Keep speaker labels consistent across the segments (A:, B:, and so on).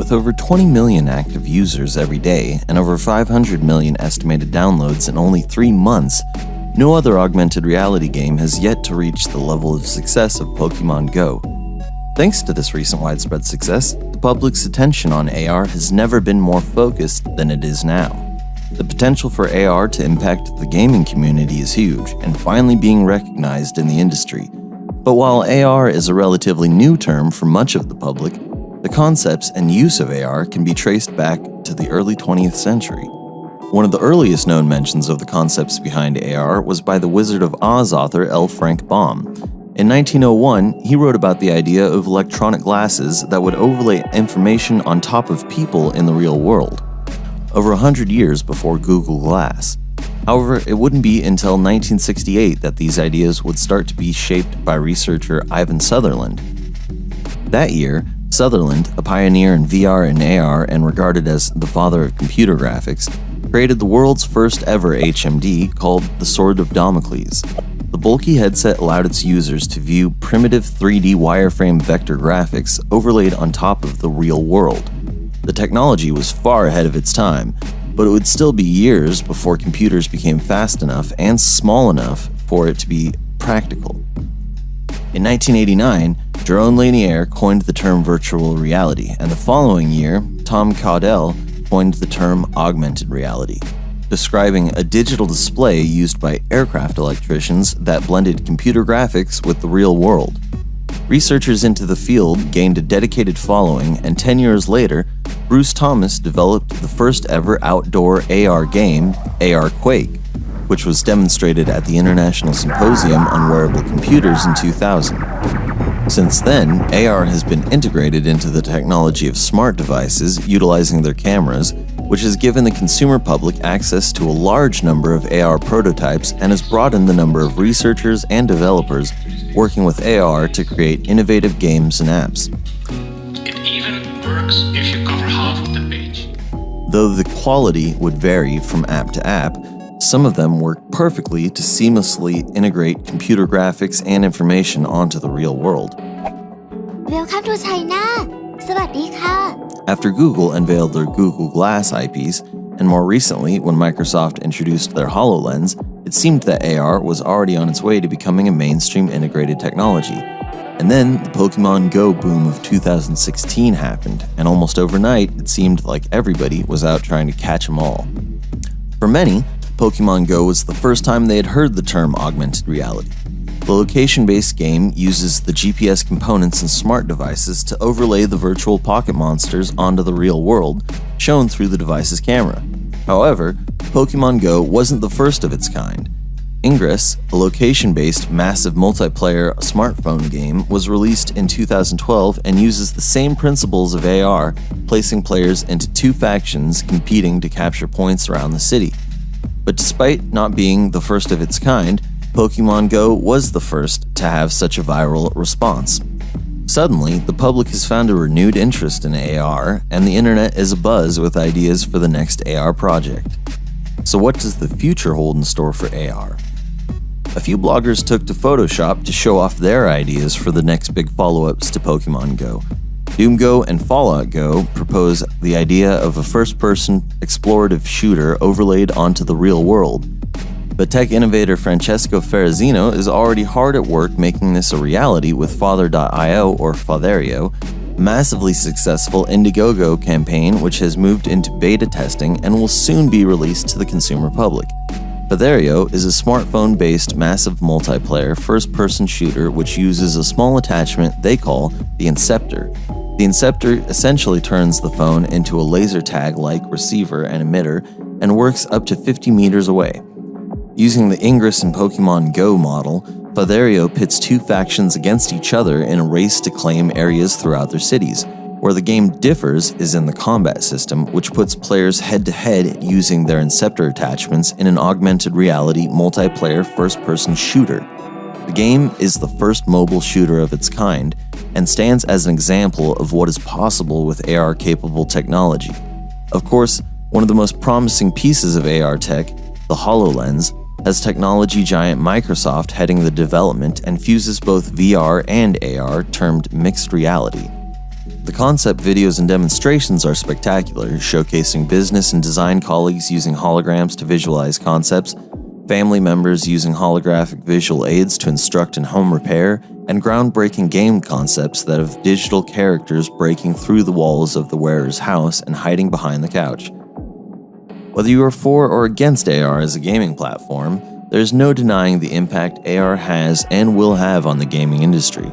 A: with over 20 million active users every day and over 500 million estimated downloads in only 3 months, no other augmented reality game has yet to reach the level of success of Pokemon Go. Thanks to this recent widespread success, the public's attention on AR has never been more focused than it is now. The potential for AR to impact the gaming community is huge and finally being recognized in the industry. But while AR is a relatively new term for much of the public, the concepts and use of AR can be traced back to the early 20th century. One of the earliest known mentions of the concepts behind AR was by the Wizard of Oz author L. Frank Baum. In 1901, he wrote about the idea of electronic glasses that would overlay information on top of people in the real world, over 100 years before Google Glass. However, it wouldn't be until 1968 that these ideas would start to be shaped by researcher Ivan Sutherland. That year, Sutherland, a pioneer in VR and AR and regarded as the father of computer graphics, created the world's first ever HMD called the Sword of Damocles. The bulky headset allowed its users to view primitive 3D wireframe vector graphics overlaid on top of the real world. The technology was far ahead of its time, but it would still be years before computers became fast enough and small enough for it to be practical. In 1989, Jerome Lanier coined the term virtual reality, and the following year, Tom Caudell coined the term augmented reality, describing a digital display used by aircraft electricians that blended computer graphics with the real world. Researchers into the field gained a dedicated following, and 10 years later, Bruce Thomas developed the first ever outdoor AR game, AR Quake, which was demonstrated at the International Symposium on Wearable Computers in 2000. Since then, AR has been integrated into the technology of smart devices utilizing their cameras, which has given the consumer public access to a large number of AR prototypes and has broadened the number of researchers and developers working with AR to create innovative games and apps.
B: It even works if you cover half of the page.
A: Though the quality would vary from app to app, some of them work perfectly to seamlessly integrate computer graphics and information onto the real world.
C: Welcome to China สวัสดีค่ะ
A: After Google unveiled their Google Glass eyepiece, and more recently when Microsoft introduced their HoloLens, it seemed that AR was already on its way to becoming a mainstream integrated technology. And then the Pokemon Go boom of 2016 happened, and almost overnight it seemed like everybody was out trying to catch them all. For many, Pokemon Go was the first time they had heard the term augmented reality. The location-based game uses the GPS components in smart devices to overlay the virtual pocket monsters onto the real world, shown through the device's camera. However, Pokemon Go wasn't the first of its kind. Ingress, a location-based massive multiplayer smartphone game, was released in 2012 and uses the same principles of AR, placing players into 2 factions competing to capture points around the city. But despite not being the first of its kind, Pokemon Go was the first to have such a viral response. Suddenly, the public has found a renewed interest in AR, and the internet is abuzz with ideas for the next AR project. So what does the future hold in store for AR? A few bloggers took to Photoshop to show off their ideas for the next big follow-ups to Pokemon Go. DoomGo and Fallout Go propose the idea of a first-person explorative shooter overlaid onto the real world. But tech innovator Francesco Ferrazino is already hard at work making this a reality with Father.io or Fatherio, a massively successful Indiegogo campaign which has moved into beta testing and will soon be released to the consumer public. Fatherio is a smartphone-based massive multiplayer first-person shooter which uses a small attachment they call the Inceptor. The Inceptor essentially turns the phone into a laser tag-like receiver and emitter and works up to 50 meters away. Using the Ingress and Pokemon Go model, Fatherio pits 2 factions against each other in a race to claim areas throughout their cities. Where the game differs is in the combat system, which puts players head-to-head using their Inceptor attachments in an augmented reality multiplayer first-person shooter. The game is the first mobile shooter of its kind, and stands as an example of what is possible with AR-capable technology. Of course, one of the most promising pieces of AR tech, the HoloLens, has technology giant Microsoft heading the development and fuses both VR and AR termed mixed reality. The concept videos and demonstrations are spectacular, showcasing business and design colleagues using holograms to visualize concepts, family members using holographic visual aids to instruct in home repair, and groundbreaking game concepts that have digital characters breaking through the walls of the wearer's house and hiding behind the couch. Whether you are for or against AR as a gaming platform, there's no denying the impact AR has and will have on the gaming industry.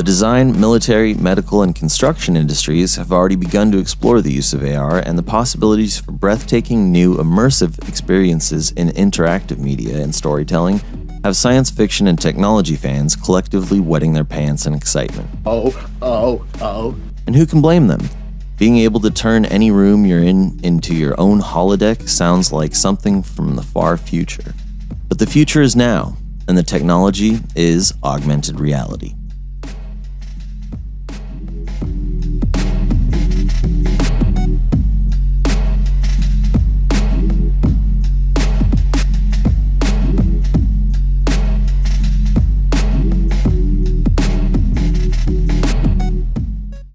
A: The design, military, medical, and construction industries have already begun to explore the use of AR and the possibilities for breathtaking new immersive experiences in interactive media and storytelling have science fiction and technology fans collectively wetting their pants in excitement. And who can blame them? Being able to turn any room you're in into your own holodeck sounds like something from the far future. But the future is now, and the technology is augmented reality.